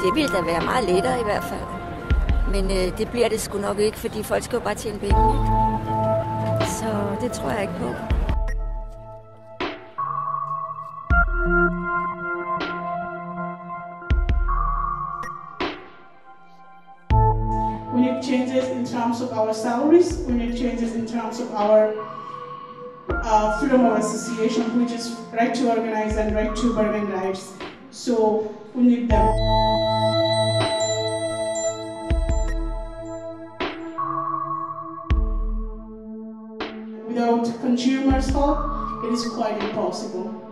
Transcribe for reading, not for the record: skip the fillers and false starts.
Det ville da være meget lettere i hvert fald. Men det bliver det sgu nok ikke, fordi folk skal jo bare tjene penge. Så det tror jeg ikke på. We need changes in terms of our salaries. We need changes in terms of our freedom of association, which is right to organize and right to bargain rights. So we need them. Without consumers' help, it is quite impossible.